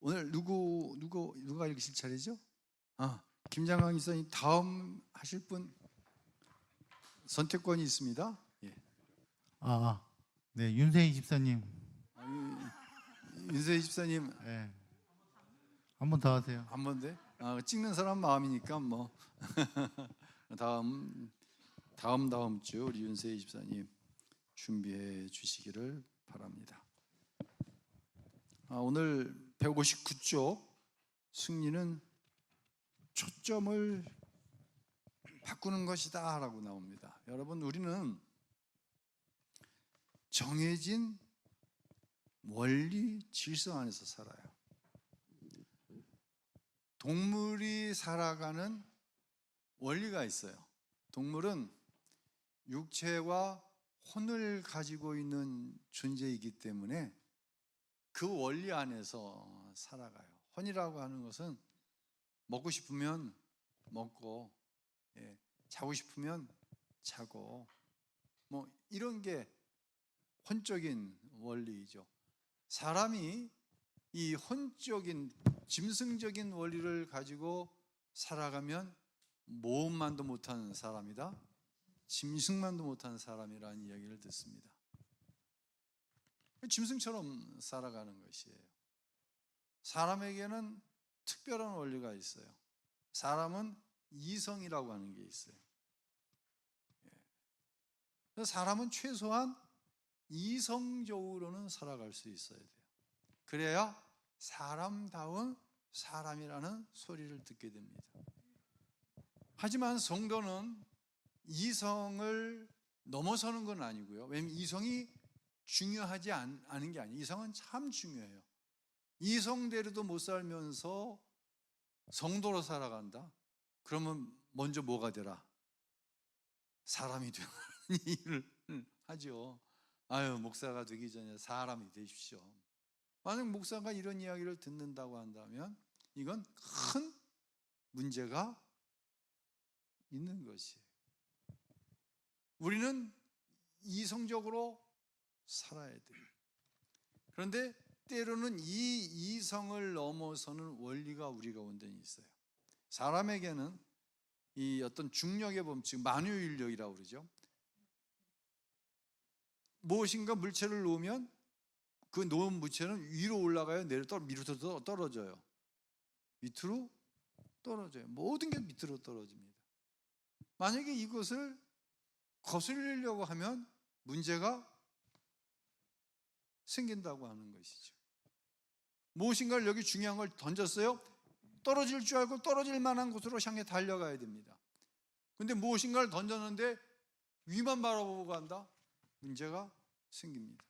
오늘 누가 읽으실 차례죠? 김장광 이사님 다음 하실 분 선택권이 있습니다. 예. 네, 윤세희 집사님. 윤세희 집사님 네. 한 번 더 하세요. 한 번 돼? 찍는 사람 마음이니까 뭐 다음 주 우리 윤세희 집사님 준비해 주시기를 바랍니다. 오늘 159쪽 승리는 초점을 바꾸는 것이다 라고 나옵니다. 여러분, 우리는 정해진 원리 질서 안에서 살아요. 동물이 살아가는 원리가 있어요. 동물은 육체와 혼을 가지고 있는 존재이기 때문에 그 원리 안에서 살아가요. 혼이라고 하는 것은 먹고 싶으면 먹고, 자고 싶으면 자고, 뭐 이런 게 혼적인 원리이죠. 사람이 이 혼적인 짐승적인 원리를 가지고 살아가면 모험만도 못하는 사람이다, 짐승만도 못하는 사람이라는 이야기를 듣습니다. 짐승처럼 살아가는 것이에요. 사람에게는 특별한 원리가 있어요. 사람은 이성이라고 하는 게 있어요. 사람은 최소한 이성적으로는 살아갈 수 있어야 돼요. 그래야 사람다운 사람이라는 소리를 듣게 됩니다. 하지만 성도는 이성을 넘어서는 건 아니고요. 왜냐하면 이성이 중요하지 않은 게 아니에요. 이성은 참 중요해요. 이성대로도 못 살면서 성도로 살아간다? 그러면 먼저 뭐가 되라? 사람이 되는 일을 하죠. 목사가 되기 전에 사람이 되십시오. 만약 목사가 이런 이야기를 듣는다고 한다면 이건 큰 문제가 있는 것이에요. 우리는 이성적으로 살아야 돼요. 그런데 때로는 이 이성을 넘어서는 원리가 우리 가운데 있어요. 사람에게는 이 어떤 중력의 법칙, 만유인력이라고 그러죠. 무엇인가 물체를 놓으면 그 놓은 물체는 위로 올라가요, 밑으로 떨어져요. 밑으로 떨어져요. 모든 게 밑으로 떨어집니다. 만약에 이것을 거슬리려고 하면 문제가 생긴다고 하는 것이죠. 무엇인가를 여기 중요한 걸 던졌어요. 떨어질 줄 알고 떨어질 만한 곳으로 향해 달려가야 됩니다. 근데 무엇인가를 던졌는데 위만 바라보고 간다? 문제가 생깁니다.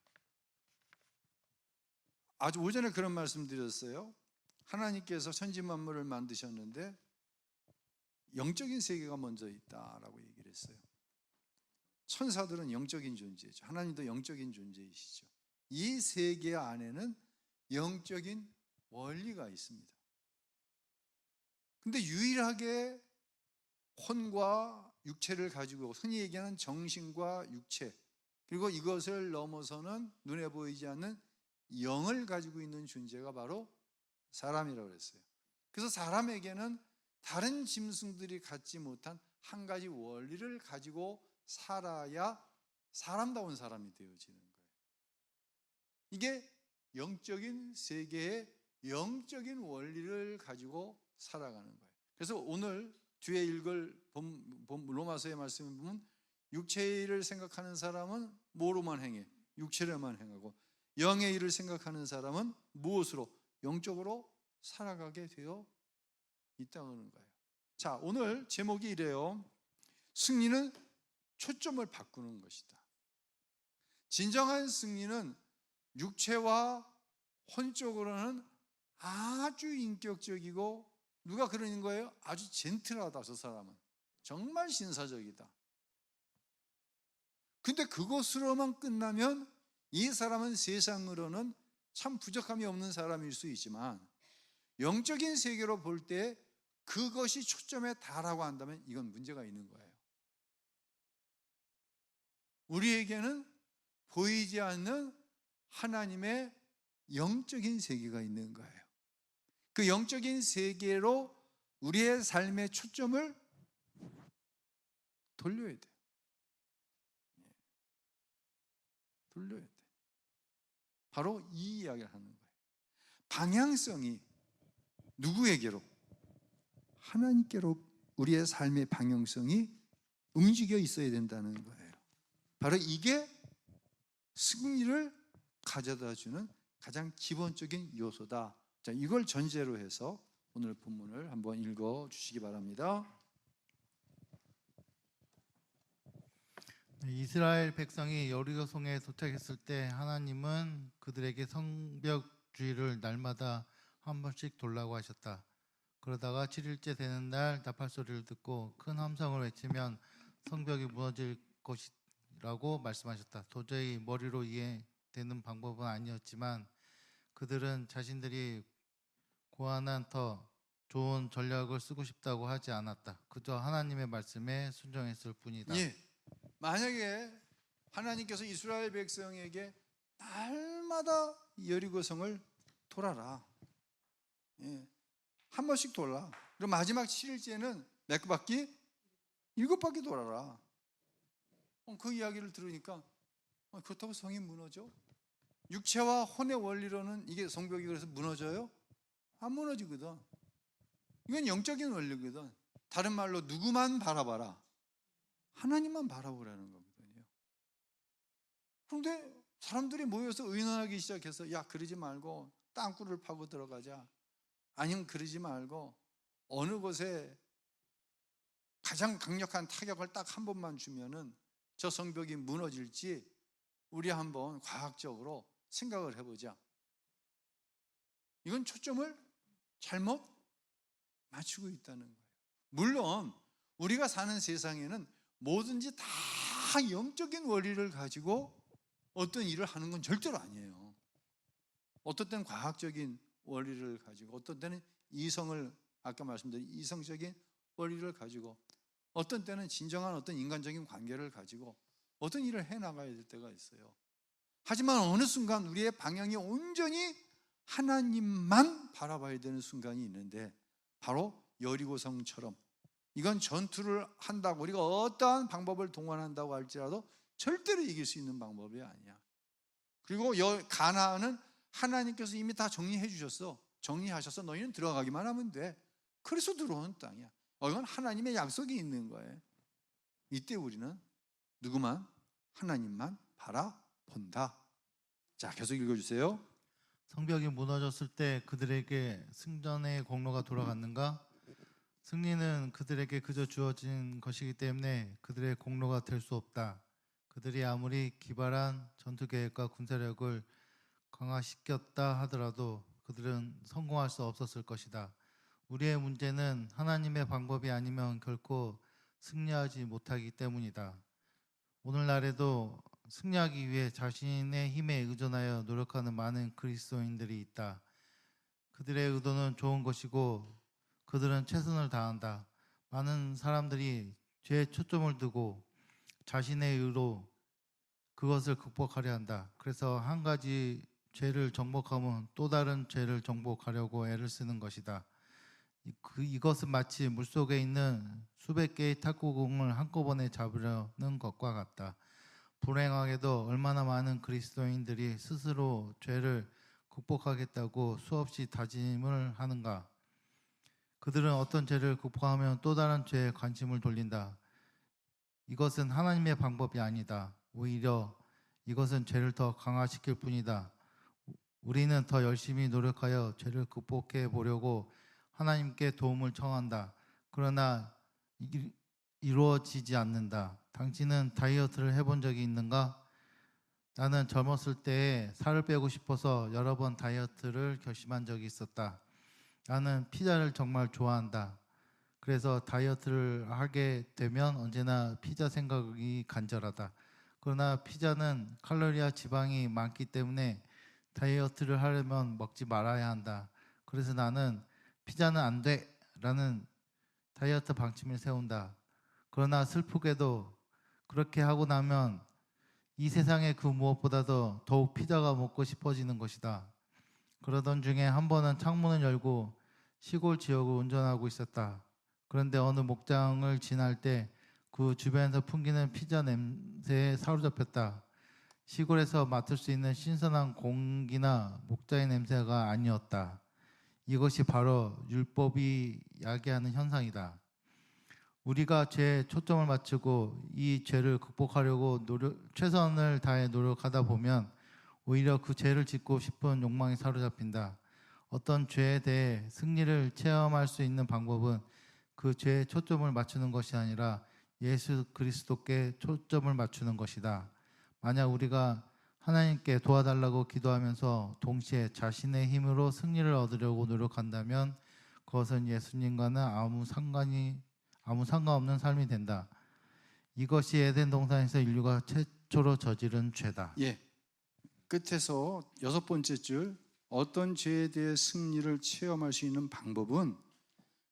아주 오전에 그런 말씀 드렸어요. 하나님께서 천지 만물을 만드셨는데 영적인 세계가 먼저 있다라고 얘기를 했어요. 천사들은 영적인 존재죠. 하나님도 영적인 존재이시죠. 이 세계 안에는 영적인 원리가 있습니다. 근데 유일하게 혼과 육체를 가지고, 흔히 얘기하는 정신과 육체, 그리고 이것을 넘어서는 눈에 보이지 않는 영을 가지고 있는 존재가 바로 사람이라고 그랬어요. 그래서 사람에게는 다른 짐승들이 갖지 못한 한 가지 원리를 가지고 살아야 사람다운 사람이 되어지는 거예요. 이게 영적인 세계의 영적인 원리를 가지고 살아가는 거예요. 그래서 오늘 뒤에 읽을 로마서의 말씀을 보면 육체의 일을 생각하는 사람은 뭐로만 행해? 육체로만 행하고, 영의 일을 생각하는 사람은 무엇으로? 영적으로 살아가게 되어 있다는 거예요. 자, 오늘 제목이 이래요. 승리는 초점을 바꾸는 것이다. 진정한 승리는 육체와 혼적으로는 아주 인격적이고, 누가 그러는 거예요? 아주 젠틀하다. 저 사람은 정말 신사적이다. 근데 그것으로만 끝나면 이 사람은 세상으로는 참 부족함이 없는 사람일 수 있지만, 영적인 세계로 볼 때 그것이 초점에 달하고 한다면 이건 문제가 있는 거예요. 우리에게는 보이지 않는 하나님의 영적인 세계가 있는 거예요. 그 영적인 세계로 우리의 삶의 초점을 돌려야 돼. 돌려야 돼. 바로 이 이야기를 하는 거예요. 방향성이 누구에게로? 하나님께로 우리의 삶의 방향성이 움직여 있어야 된다는 거예요. 바로 이게 승리를 가져다 주는 가장 기본적인 요소다. 자, 이걸 전제로 해서 오늘 본문을 한번 읽어 주시기 바랍니다. 이스라엘 백성이 여리고성에 도착했을 때 하나님은 그들에게 성벽주의를 날마다 한 번씩 돌라고 하셨다. 그러다가 7일째 되는 날 나팔 소리를 듣고 큰 함성을 외치면 성벽이 무너질 것이라고 말씀하셨다. 도저히 머리로 이해되는 방법은 아니었지만 그들은 자신들이 고안한 더 좋은 전략을 쓰고 싶다고 하지 않았다. 그저 하나님의 말씀에 순종했을 뿐이다. 예. 만약에 하나님께서 이스라엘 백성에게 날마다 여리고성을 돌아라. 예. 한 번씩 돌아. 그럼 마지막 7일째는 몇 바퀴? 7바퀴 돌아라. 그 이야기를 들으니까 그렇다고 성이 무너져? 육체와 혼의 원리로는 이게 성벽이 그래서 무너져요? 안 무너지거든. 이건 영적인 원리거든. 다른 말로 누구만 바라봐라? 하나님만 바라보라는 거거든요. 그런데 사람들이 모여서 의논하기 시작해서 야, 그러지 말고 땅굴을 파고 들어가자. 아니면 그러지 말고 어느 곳에 가장 강력한 타격을 딱 한 번만 주면은 저 성벽이 무너질지 우리 한번 과학적으로 생각을 해보자. 이건 초점을 잘못 맞추고 있다는 거예요. 물론 우리가 사는 세상에는 뭐든지 다 영적인 원리를 가지고 어떤 일을 하는 건 절대로 아니에요. 어떤 때는 과학적인 원리를 가지고, 어떤 때는 이성을, 아까 말씀드린 이성적인 원리를 가지고, 어떤 때는 진정한 어떤 인간적인 관계를 가지고 어떤 일을 해나가야 될 때가 있어요. 하지만 어느 순간 우리의 방향이 온전히 하나님만 바라봐야 되는 순간이 있는데, 바로 여리고성처럼 이건 전투를 한다고 우리가 어떠한 방법을 동원한다고 할지라도 절대로 이길 수 있는 방법이 아니야. 그리고 가나안은 하나님께서 이미 다 정리해 주셨어. 정리하셔서 너희는 들어가기만 하면 돼. 그래서 들어오는 땅이야. 이건 하나님의 약속이 있는 거예요. 이때 우리는 누구만? 하나님만 바라본다. 자, 계속 읽어주세요. 성벽이 무너졌을 때 그들에게 승전의 공로가 돌아갔는가? 승리는 그들에게 그저 주어진 것이기 때문에 그들의 공로가 될 수 없다. 그들이 아무리 기발한 전투 계획과 군사력을 강화시켰다 하더라도 그들은 성공할 수 없었을 것이다. 우리의 문제는 하나님의 방법이 아니면 결코 승리하지 못하기 때문이다. 오늘날에도 승리하기 위해 자신의 힘에 의존하여 노력하는 많은 그리스도인들이 있다. 그들의 의도는 좋은 것이고 그들은 최선을 다한다. 많은 사람들이 죄에 초점을 두고 자신의 의로 그것을 극복하려 한다. 그래서 한 가지 죄를 정복하면 또 다른 죄를 정복하려고 애를 쓰는 것이다. 이것은 마치 물속에 있는 수백 개의 탁구공을 한꺼번에 잡으려는 것과 같다. 불행하게도 얼마나 많은 그리스도인들이 스스로 죄를 극복하겠다고 수없이 다짐을 하는가. 그들은 어떤 죄를 극복하면 또 다른 죄에 관심을 돌린다. 이것은 하나님의 방법이 아니다. 오히려 이것은 죄를 더 강화시킬 뿐이다. 우리는 더 열심히 노력하여 죄를 극복해 보려고 하나님께 도움을 청한다. 그러나 이루어지지 않는다. 당신은 다이어트를 해본 적이 있는가? 나는 젊었을 때 살을 빼고 싶어서 여러 번 다이어트를 결심한 적이 있었다. 나는 피자를 정말 좋아한다. 그래서 다이어트를 하게 되면 언제나 피자 생각이 간절하다. 그러나 피자는 칼로리와 지방이 많기 때문에 다이어트를 하려면 먹지 말아야 한다. 그래서 나는 피자는 안 돼 라는 다이어트 방침을 세운다. 그러나 슬프게도 그렇게 하고 나면 이 세상의 그 무엇보다도 더욱 피자가 먹고 싶어지는 것이다. 그러던 중에 한 번은 창문을 열고 시골 지역을 운전하고 있었다. 그런데 어느 목장을 지날 때 그 주변에서 풍기는 피자 냄새에 사로잡혔다. 시골에서 맡을 수 있는 신선한 공기나 목자의 냄새가 아니었다. 이것이 바로 율법이 야기하는 현상이다. 우리가 죄에 초점을 맞추고 이 죄를 극복하려고 최선을 다해 노력하다 보면 오히려 그 죄를 짓고 싶은 욕망이 사로잡힌다. 어떤 죄에 대해 승리를 체험할 수 있는 방법은 그 죄에 초점을 맞추는 것이 아니라 예수 그리스도께 초점을 맞추는 것이다. 만약 우리가 하나님께 도와달라고 기도하면서 동시에 자신의 힘으로 승리를 얻으려고 노력한다면 그것은 예수님과는 아무 상관없는 삶이 된다. 이것이 에덴 동산에서 인류가 최초로 저지른 죄다. 예. 끝에서 6번째 줄, 어떤 죄에 대해 승리를 체험할 수 있는 방법은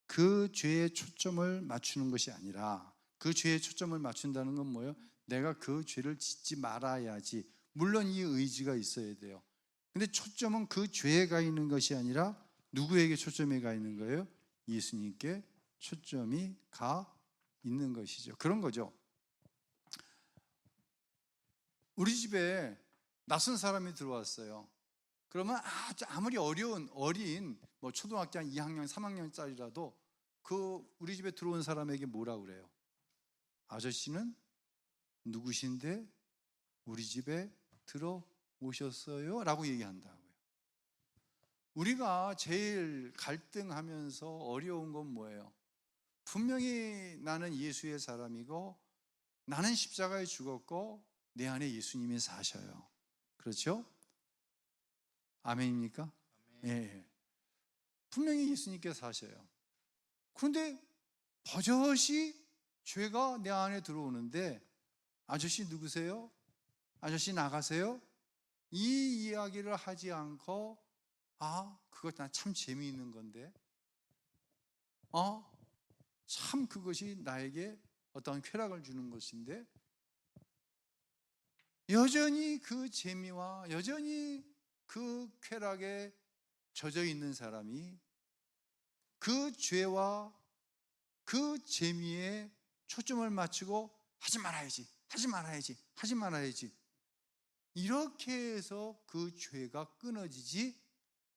그 죄에 초점을 맞추는 것이 아니라, 그 죄에 초점을 맞춘다는 건 뭐예요? 내가 그 죄를 짓지 말아야지. 물론 이 의지가 있어야 돼요. 근데 초점은 그 죄에 가 있는 것이 아니라 누구에게 초점이 가 있는 거예요? 예수님께 초점이 가 있는 것이죠. 그런 거죠. 우리 집에 낯선 사람이 들어왔어요. 그러면 아무리 어린 초등학교 한 2학년, 3학년짜리라도 그 우리 집에 들어온 사람에게 뭐라 그래요? 아저씨는 누구신데 우리 집에 들어오셨어요? 라고 얘기한다고요. 우리가 제일 갈등하면서 어려운 건 뭐예요? 분명히 나는 예수의 사람이고 나는 십자가에 죽었고 내 안에 예수님이 사셔요. 그렇죠? 아멘입니까? 예. 분명히 예수님께 사셔요. 그런데 버젓이 죄가 내 안에 들어오는데 아저씨 누구세요? 아저씨 나가세요? 이 이야기를 하지 않고 그것 참 재미있는 건데 참 그것이 나에게 어떤 쾌락을 주는 것인데 여전히 그 재미와 여전히 그 쾌락에 젖어 있는 사람이 그 죄와 그 재미에 초점을 맞추고 하지 말아야지 이렇게 해서 그 죄가 끊어지지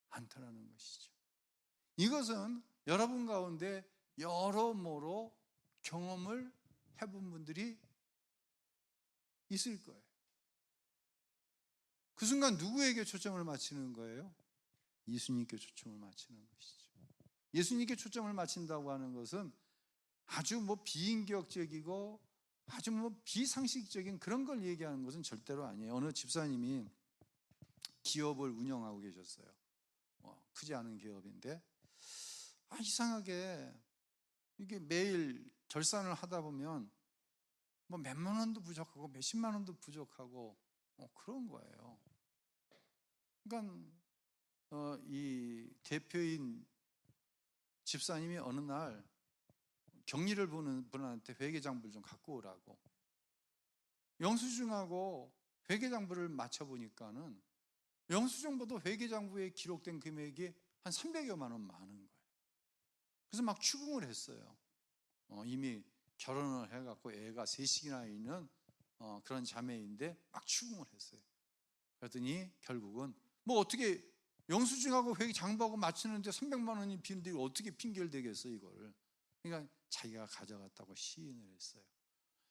않더라는 것이죠. 이것은 여러분 가운데 여러모로 경험을 해본 분들이 있을 거예요. 그 순간 누구에게 초점을 맞추는 거예요? 예수님께 초점을 맞추는 것이죠. 예수님께 초점을 맞춘다고 하는 것은 아주 비인격적이고 아주 비상식적인 그런 걸 얘기하는 것은 절대로 아니에요. 어느 집사님이 기업을 운영하고 계셨어요. 크지 않은 기업인데 이상하게 이게 매일 결산을 하다 보면 몇만 원도 부족하고 몇십만 원도 부족하고 그런 거예요. 그러니까 이 대표인 집사님이 어느 날 격리를 보는 분한테 회계장부를 좀 갖고 오라고, 영수증하고 회계장부를 맞춰보니까는 영수증보다 회계장부에 기록된 금액이 한 300여만 원 많은 거예요. 그래서 막 추궁을 했어요. 이미 결혼을 해갖고 애가 셋이나 있는 그런 자매인데 막 추궁을 했어요. 그랬더니 결국은 어떻게 영수증하고 회계장부하고 맞추는데 300만 원이 비는데 어떻게 핑계를 대겠어 이걸. 그러니까 자기가 가져갔다고 시인을 했어요.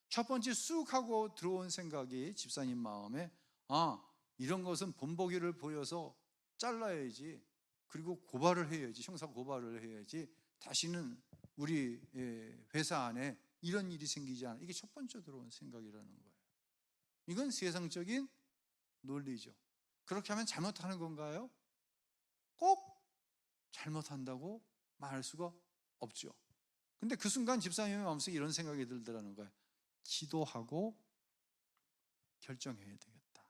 첫 번째 쑥 하고 들어온 생각이 집사님 마음에 이런 것은 본보기를 보여서 잘라야지, 그리고 고발을 해야지, 형사 고발을 해야지, 다시는 우리 회사 안에 이런 일이 생기지 않아. 이게 첫 번째 들어온 생각이라는 거예요. 이건 세상적인 논리죠. 그렇게 하면 잘못하는 건가요? 꼭 잘못한다고 말할 수가 없죠. 근데 그 순간 집사님의 마음속에 이런 생각이 들더라는 거예요. 기도하고 결정해야 되겠다.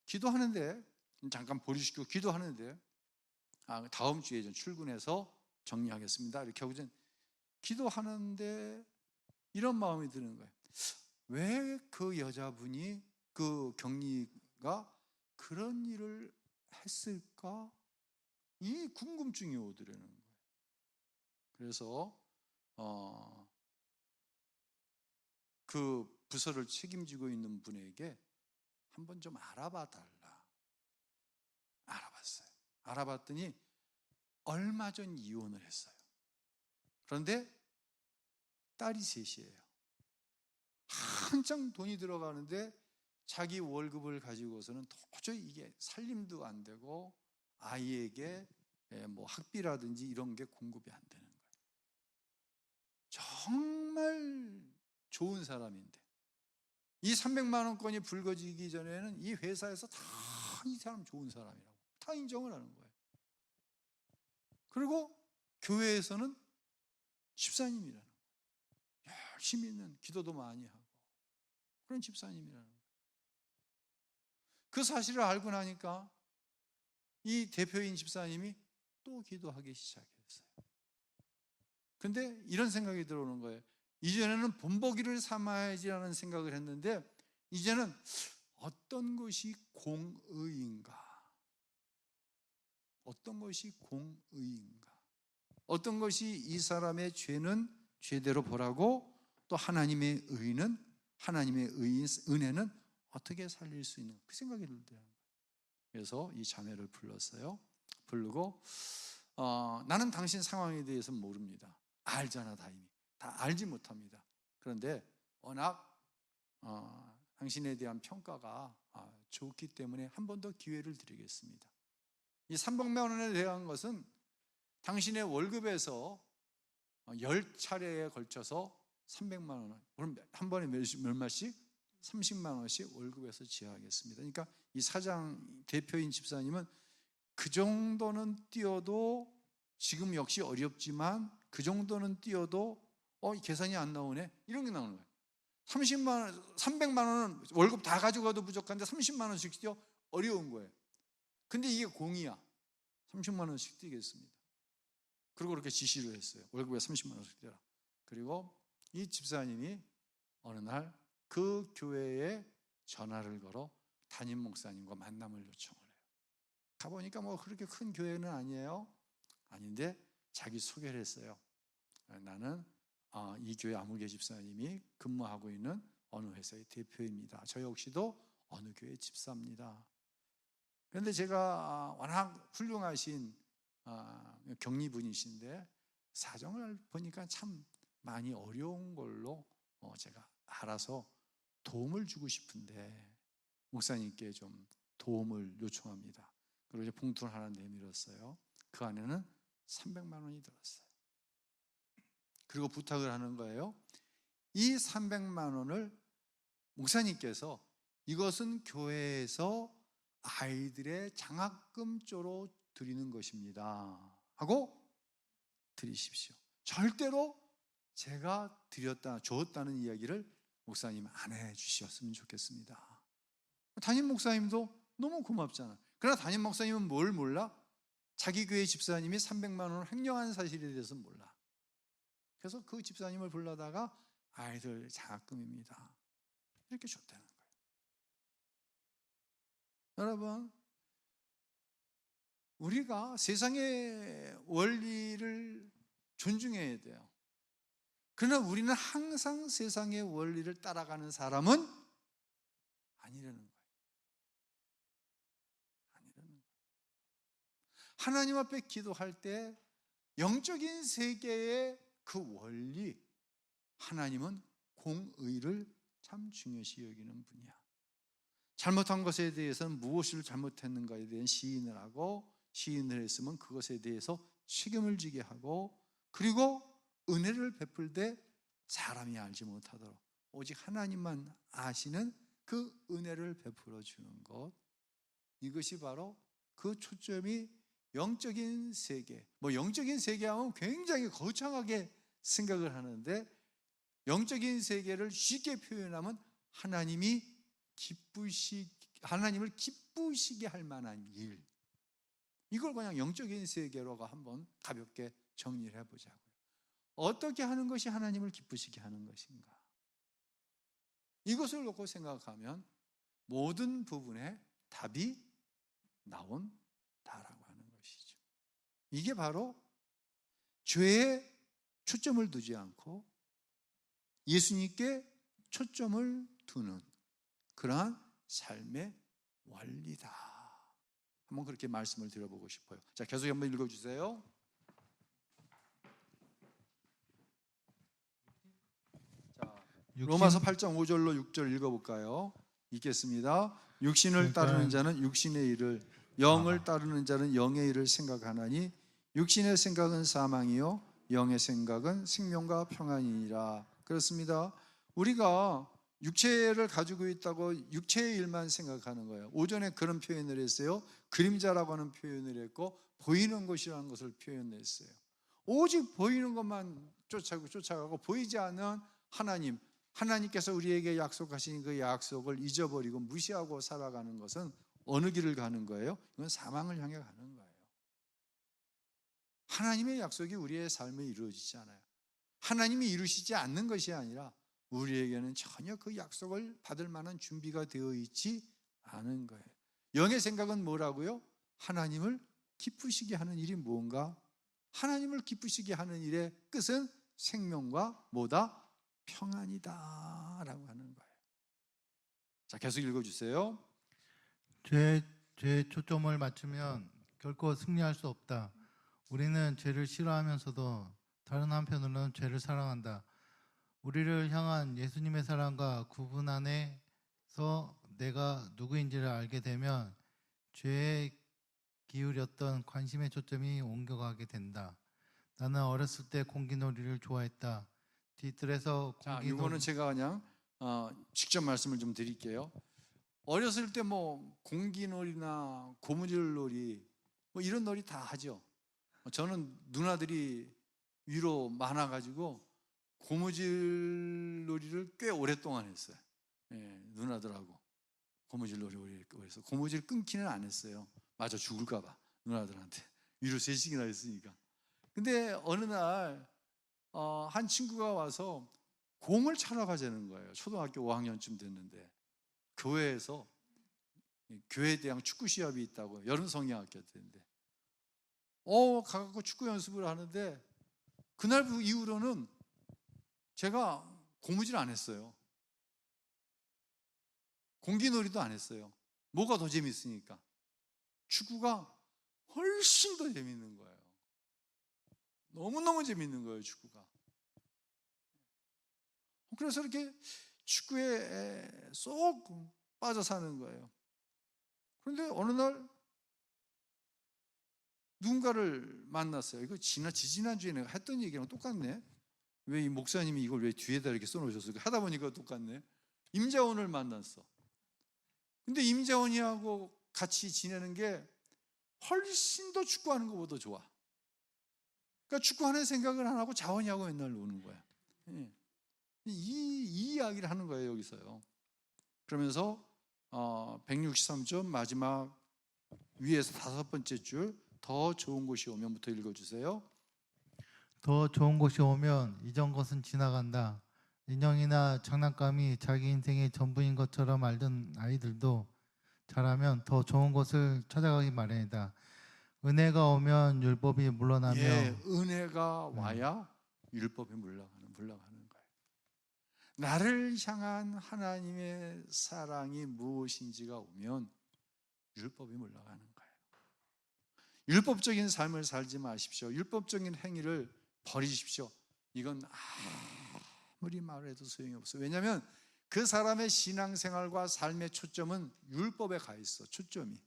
기도하는데 잠깐 보류시키고 기도하는데 다음 주에 좀 출근해서 정리하겠습니다. 이렇게 하고 기도하는데 이런 마음이 드는 거예요. 왜 그 여자분이, 그 격리가 그런 일을 했을까? 이 궁금증이 오더라는 거예요. 그래서 그 부서를 책임지고 있는 분에게 한번 좀 알아봐 달라. 알아봤어요. 알아봤더니 얼마 전 이혼을 했어요. 그런데 딸이 셋이에요. 한창 돈이 들어가는데 자기 월급을 가지고서는 도저히 이게 살림도 안 되고 아이에게 뭐 학비라든지 이런 게 공급이 안 되는 거예요. 정말 좋은 사람인데 이 300만 원권이 불거지기 전에는 이 회사에서 다 이 사람 좋은 사람이라고 다 인정을 하는 거예요. 그리고 교회에서는 집사님이라는 거예요. 열심히 있는, 기도도 많이 하고 그런 집사님이라는 거예요. 그 사실을 알고 나니까 이 대표인 집사님이 또 기도하기 시작했어요. 근데 이런 생각이 들어오는 거예요. 이전에는 본보기를 삼아야지라는 생각을 했는데 이제는 어떤 것이 공의인가? 어떤 것이 공의인가? 어떤 것이 이 사람의 죄는 죄대로 보라고 또 하나님의 의는 하나님의 은혜는 어떻게 살릴 수 있는 그 생각이 들더라고요. 그래서 이 자매를 불렀어요. 부르고 나는 당신 상황에 대해서 모릅니다. 알잖아 다 이미. 다 알지 못합니다. 그런데 워낙 당신에 대한 평가가 좋기 때문에 한 번 더 기회를 드리겠습니다. 이 300만 원에 대한 것은 당신의 월급에서 10차례에 걸쳐서 300만 원, 그럼 한 번에 몇마씩? 30만 원씩 월급에서 지하하겠습니다. 그러니까 이 사장 대표인 집사님은 그 정도는 뛰어도 지금 역시 어렵지만 그 정도는 뛰어도 계산이 안 나오네 이런 게 나오는 거예요. 300만 원은 월급 다 가져가도 부족한데 30만 원씩 뛰어 어려운 거예요. 근데 이게 공이야. 30만 원씩 뛰겠습니다. 그리고 그렇게 지시를 했어요. 월급에 30만 원씩 뛰라. 그리고 이 집사님이 어느 날 그 교회에 전화를 걸어 담임 목사님과 만남을 요청을 해요. 가보니까 뭐 그렇게 큰 교회는 아니에요. 아닌데 자기 소개를 했어요. 나는 이 교회 아무개 집사님이 근무하고 있는 어느 회사의 대표입니다. 저 역시도 어느 교회 집사입니다. 그런데 제가 워낙 훌륭하신 격리분이신데 사정을 보니까 참 많이 어려운 걸로 제가 알아서 도움을 주고 싶은데 목사님께 좀 도움을 요청합니다. 그리고 이제 봉투를 하나 내밀었어요. 그 안에는 300만 원이 들었어요. 그리고 부탁을 하는 거예요. 이 300만 원을 목사님께서 이것은 교회에서 아이들의 장학금조로 드리는 것입니다 하고 드리십시오. 절대로 제가 줬다는 이야기를 목사님 안 해주셨으면 좋겠습니다. 담임 목사님도 너무 고맙잖아. 그러나 담임 목사님은 뭘 몰라? 자기 교회 집사님이 300만 원을 횡령한 사실에 대해서 몰라. 그래서 그 집사님을 불러다가 아이들 장학금입니다 이렇게 줬다는 거예요. 여러분, 우리가 세상의 원리를 존중해야 돼요. 그러나 우리는 항상 세상의 원리를 따라가는 사람은 아니라는 거예요. 아니라는 거예요. 하나님 앞에 기도할 때 영적인 세계의 그 원리, 하나님은 공의를 참 중요시 여기는 분이야. 잘못한 것에 대해서는 무엇을 잘못했는가에 대한 시인을 하고, 시인을 했으면 그것에 대해서 책임을 지게 하고, 그리고 은혜를 베풀 때 사람이 알지 못하도록 오직 하나님만 아시는 그 은혜를 베풀어 주는 것, 이것이 바로 그 초점이 영적인 세계. 영적인 세계 하면 굉장히 거창하게 생각을 하는데 영적인 세계를 쉽게 표현하면 하나님을 기쁘시게 할 만한 일, 이걸 그냥 영적인 세계로가 한번 가볍게 정리를 해보자고요. 어떻게 하는 것이 하나님을 기쁘시게 하는 것인가? 이것을 놓고 생각하면 모든 부분에 답이 나온다라고 하는 것이죠. 이게 바로 죄에 초점을 두지 않고 예수님께 초점을 두는 그러한 삶의 원리다. 한번 그렇게 말씀을 드려보고 싶어요. 자, 계속 한번 읽어주세요. 자, 로마서 8장 5절로 6절 읽어볼까요? 읽겠습니다. 육신을 따르는 자는 육신의 일을, 영을 따르는 자는 영의 일을 생각하나니 육신의 생각은 사망이요 영의 생각은 생명과 평안이니라. 그렇습니다. 우리가 육체를 가지고 있다고 육체의 일만 생각하는 거예요. 오전에 그런 표현을 했어요. 그림자라고 하는 표현을 했고 보이는 것이라는 것을 표현했어요. 오직 보이는 것만 쫓아가고 보이지 않는 하나님께서 우리에게 약속하신 그 약속을 잊어버리고 무시하고 살아가는 것은 어느 길을 가는 거예요? 이건 사망을 향해 가는 거예요. 하나님의 약속이 우리의 삶에 이루어지지 않아요. 하나님이 이루시지 않는 것이 아니라 우리에게는 전혀 그 약속을 받을 만한 준비가 되어 있지 않은 거예요. 영의 생각은 뭐라고요? 하나님을 기쁘시게 하는 일이 무언가? 하나님을 기쁘시게 하는 일의 끝은 생명과 뭐다? 평안이다 라고 하는 거예요. 자, 계속 읽어주세요. 죄에 초점을 맞추면 결코 승리할 수 없다. 우리는 죄를 싫어하면서도 다른 한편으로는 죄를 사랑한다. 우리를 향한 예수님의 사랑과 구분 안에서 내가 누구인지를 알게 되면 죄에 기울였던 관심의 초점이 옮겨가게 된다. 나는 어렸을 때 공기놀이를 좋아했다. 뒤뜰에서 자, 이거는 제가 그냥 직접 말씀을 좀 드릴게요. 어렸을 때 뭐 공기놀이나 고무줄놀이 뭐 이런 놀이 다 하죠. 저는 누나들이 위로 많아가지고 고무줄놀이를 꽤 오랫동안 했어요. 예, 누나들하고 고무줄놀이 그래서 고무줄 끊기는 안 했어요. 맞아 죽을까봐 누나들한테 위로 3씩이나 했으니까. 근데 어느 날 한 친구가 와서 공을 차러 가자는 거예요. 초등학교 5학년쯤 됐는데 교회에서 교회 대항 축구 시합이 있다고 여름 성경학교 때인데 가갖고 축구 연습을 하는데 그날 이후로는 제가 고무줄 안 했어요. 공기놀이도 안 했어요. 뭐가 더 재밌으니까. 축구가 훨씬 더 재밌는 거예요. 너무너무 재밌는 거예요, 축구가. 그래서 이렇게 축구에 쏙 빠져 사는 거예요. 그런데 어느 날 누군가를 만났어요. 이거 지난주에 내가 했던 얘기랑 똑같네. 왜 이 목사님이 이걸 왜 뒤에다 이렇게 써놓으셨을까? 하다 보니까 똑같네. 임자원을 만났어. 근데 임자원이하고 같이 지내는 게 훨씬 더 축구하는 것보다 좋아. 그러니까 축구하는 생각을 안 하고 자원이하고 맨날 노는 거야. 이 이야기를 하는 거예요, 여기서요. 그러면서 163쪽 마지막 위에서 5번째 줄 더 좋은 곳이 오면부터 읽어주세요. 더 좋은 곳이 오면 이전 것은 지나간다. 인형이나 장난감이 자기 인생의 전부인 것처럼 알던 아이들도 자라면 더 좋은 곳을 찾아가기 마련이다. 은혜가 오면 율법이 물러나며 은혜가 와야 율법이 물러가는 거예요. 나를 향한 하나님의 사랑이 무엇인지가 오면 율법이 물러가는 거예요. 율법적인 삶을 살지 마십시오. 율법적인 행위를 버리십시오. 이건 아무리 말해도 소용이 없어요. 왜냐하면 그 사람의 신앙생활과 삶의 초점은 율법에 가 있어. 초점이.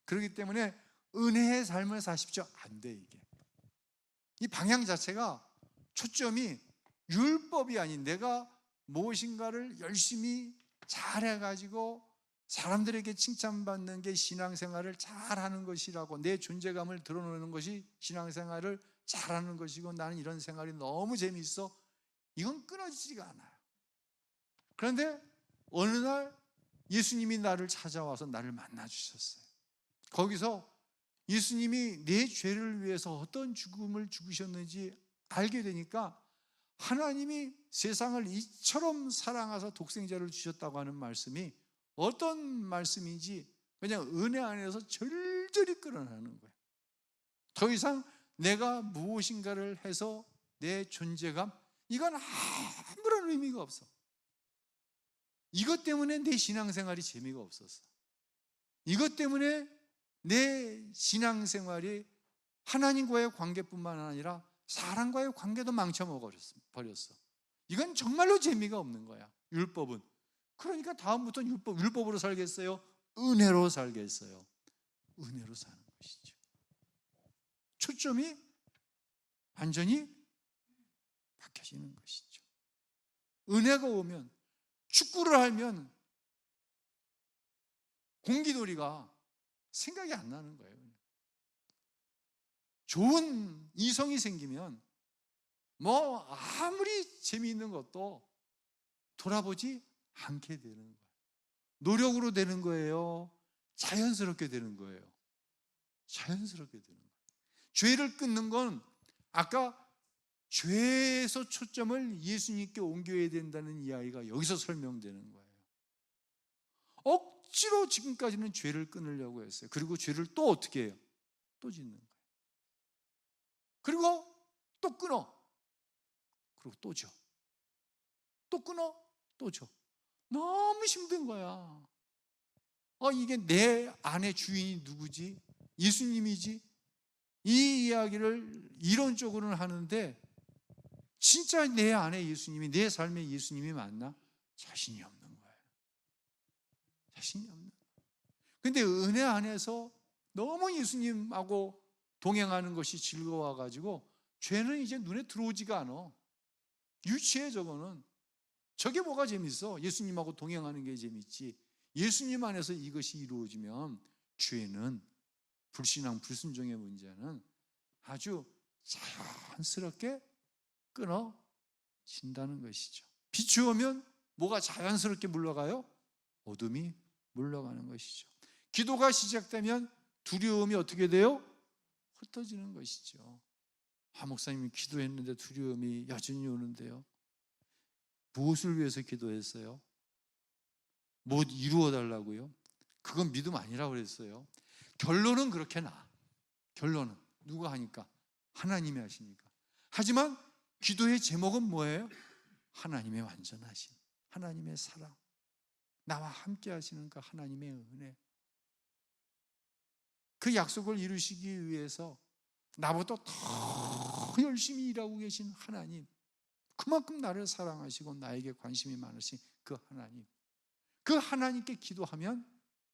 그렇기 때문에 은혜의 삶을 사십시오. 안 돼 이게. 이 방향 자체가 초점이 율법이 아닌 내가 무엇인가를 열심히 잘해가지고 사람들에게 칭찬받는 게 신앙생활을 잘하는 것이라고 내 존재감을 드러내는 것이 신앙생활을 잘하는 것이고 나는 이런 생활이 너무 재미있어. 이건 끊어지지가 않아요. 그런데 어느 날 예수님이 나를 찾아와서 나를 만나주셨어요. 거기서 예수님이 내 죄를 위해서 어떤 죽음을 죽으셨는지 알게 되니까 하나님이 세상을 이처럼 사랑하사 독생자를 주셨다고 하는 말씀이 어떤 말씀인지 그냥 은혜 안에서 절절히 끌어나는 거예요. 더 이상 내가 무엇인가를 해서 내 존재감, 이건 아무런 의미가 없어. 이것 때문에 내 신앙생활이 재미가 없었어. 이것 때문에 내 신앙생활이 하나님과의 관계뿐만 아니라 사람과의 관계도 망쳐버렸어. 이건 정말로 재미가 없는 거야, 율법은. 그러니까 다음부터는 율법으로 살겠어요? 은혜로 살겠어요? 은혜로 사는 것이죠. 초점이 완전히 바뀌어지는 것이죠. 은혜가 오면, 축구를 하면 공기놀이가 생각이 안 나는 거예요. 좋은 이성이 생기면 뭐 아무리 재미있는 것도 돌아보지 않게 되는 거예요. 노력으로 되는 거예요? 자연스럽게 되는 거예요? 자연스럽게 되는 거예요. 죄를 끊는 건 아까 죄에서 초점을 예수님께 옮겨야 된다는 이야기가 여기서 설명되는 거예요. 억지로 지금까지는 죄를 끊으려고 했어요. 그리고 죄를 또 어떻게 해요? 또 짓는 거예요. 그리고 또 끊어. 그리고 또 줘. 또 끊어. 또 줘. 너무 힘든 거야. 이게 내 안의 주인이 누구지? 예수님이지? 이 이야기를 이론적으로는 하는데 진짜 내 안에 예수님이, 내 삶에 예수님이 맞나? 자신이 없는 거예요. 자신이 없는 거예요. 근데 은혜 안에서 너무 예수님하고 동행하는 것이 즐거워가지고 죄는 이제 눈에 들어오지가 않아. 유치해. 저거는. 저게 뭐가 재밌어? 예수님하고 동행하는 게 재밌지. 예수님 안에서 이것이 이루어지면 죄는, 불신앙, 불순종의 문제는 아주 자연스럽게 끊어진다는 것이죠. 빛이 오면 뭐가 자연스럽게 물러가요? 어둠이 물러가는 것이죠. 기도가 시작되면 두려움이 어떻게 돼요? 흩어지는 것이죠. 목사님이 기도했는데 두려움이 여전히 오는데요. 무엇을 위해서 기도했어요? 뭐 이루어 달라고요? 그건 믿음 아니라고 그랬어요. 결론은 그렇게 나. 결론은 누가 하니까? 하나님이 하시니까. 하지만 기도의 제목은 뭐예요? 하나님의 완전하심, 하나님의 사랑, 나와 함께 하시는 그 하나님의 은혜. 그 약속을 이루시기 위해서 나보다 더 열심히 일하고 계신 하나님, 그만큼 나를 사랑하시고 나에게 관심이 많으신 그 하나님, 그 하나님께 기도하면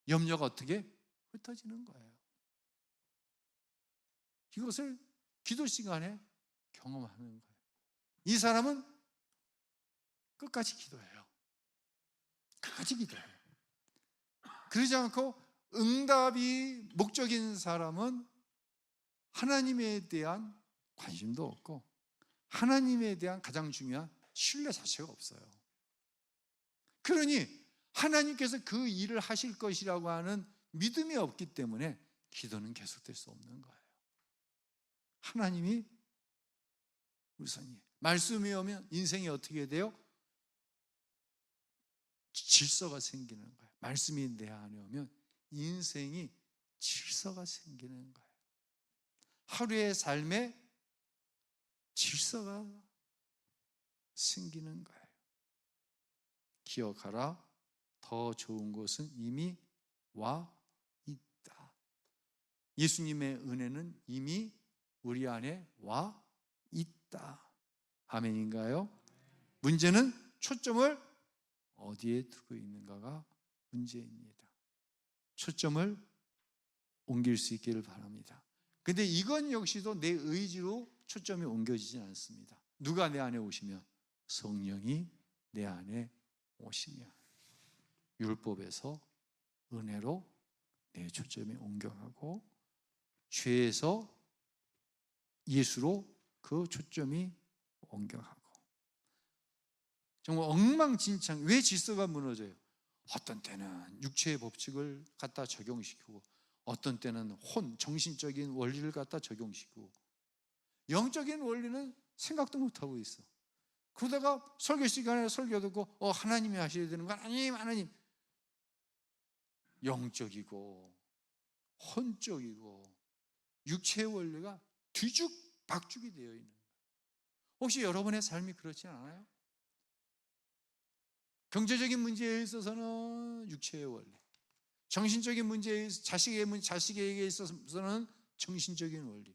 염려가 어떻게 흩어지는 거예요. 이것을 기도 시간에 경험하는 거예요. 이 사람은 끝까지 기도해요. 끝까지 기도해요. 그러지 않고 응답이 목적인 사람은 하나님에 대한 관심도 없고 하나님에 대한 가장 중요한 신뢰 자체가 없어요. 그러니 하나님께서 그 일을 하실 것이라고 하는 믿음이 없기 때문에 기도는 계속될 수 없는 거예요. 하나님이 우선이에요. 말씀이 오면 인생이 어떻게 돼요? 질서가 생기는 거예요. 말씀이 내 안에 오면 인생이 질서가 생기는 거예요. 하루의 삶에 질서가 생기는 거예요. 기억하라. 더 좋은 것은 이미 와 있다. 예수님의 은혜는 이미 우리 안에 와 있다. 아멘인가요? 문제는 초점을 어디에 두고 있는가가 문제입니다. 초점을 옮길 수 있기를 바랍니다. 근데 이건 역시도 내 의지로 초점이 옮겨지지 않습니다. 누가 내 안에 오시면? 성령이 내 안에 오시면 율법에서 은혜로 내 초점이 옮겨가고 죄에서 예수로 그 초점이 옮겨가고 정말 엉망진창. 왜 질서가 무너져요? 어떤 때는 육체의 법칙을 갖다 적용시키고 어떤 때는 정신적인 원리를 갖다 적용시키고 영적인 원리는 생각도 못하고 있어. 그러다가 설교 시간에 설교 듣고 하나님이 하셔야 되는 건 하나님. 영적이고 혼적이고 육체의 원리가 뒤죽박죽이 되어 있는 거예요. 혹시 여러분의 삶이 그렇지 않아요? 경제적인 문제에 있어서는 육체의 원리, 정신적인 문제에 자식에게 있어서는 정신적인 원리,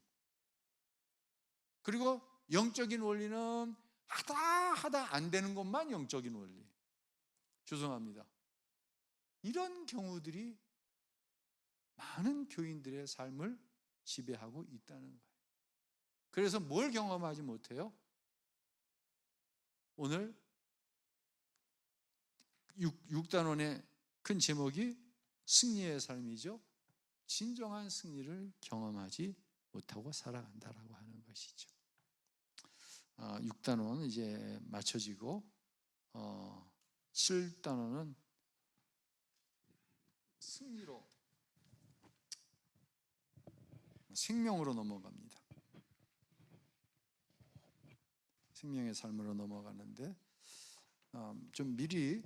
그리고 영적인 원리는 하다 안 되는 것만 영적인 원리. 죄송합니다. 이런 경우들이 많은 교인들의 삶을 지배하고 있다는 거예요. 그래서 뭘 경험하지 못해요? 오늘 6단원의 큰 제목이 승리의 삶이죠. 진정한 승리를 경험하지 못하고 살아간다라고 하는 것이죠. 6단원 이제 맞춰지고 7단원은 승리로, 생명으로 넘어갑니다. 생명의 삶으로 넘어가는데 좀 미리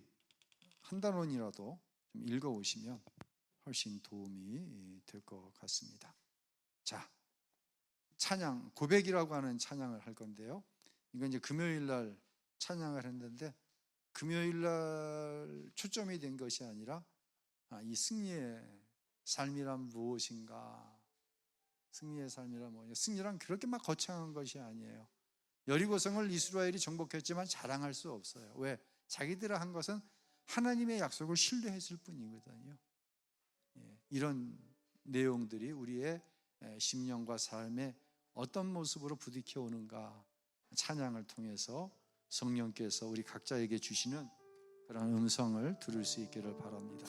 한 단원이라도 좀 읽어오시면 훨씬 도움이 될 것 같습니다. 자, 찬양, 고백이라고 하는 찬양을 할 건데요. 이건 이제 금요일 날 찬양을 했는데 금요일 날 초점이 된 것이 아니라 이 승리의 삶이란 무엇인가? 승리의 삶이란 뭐냐? 승리란 그렇게 막 거창한 것이 아니에요. 여리고성을 이스라엘이 정복했지만 자랑할 수 없어요. 왜? 자기들이 한 것은 하나님의 약속을 신뢰했을 뿐이거든요. 이런 내용들이 우리의 심령과 삶에 어떤 모습으로 부딪혀 오는가, 찬양을 통해서 성령께서 우리 각자에게 주시는 그런 음성을 들을 수 있기를 바랍니다.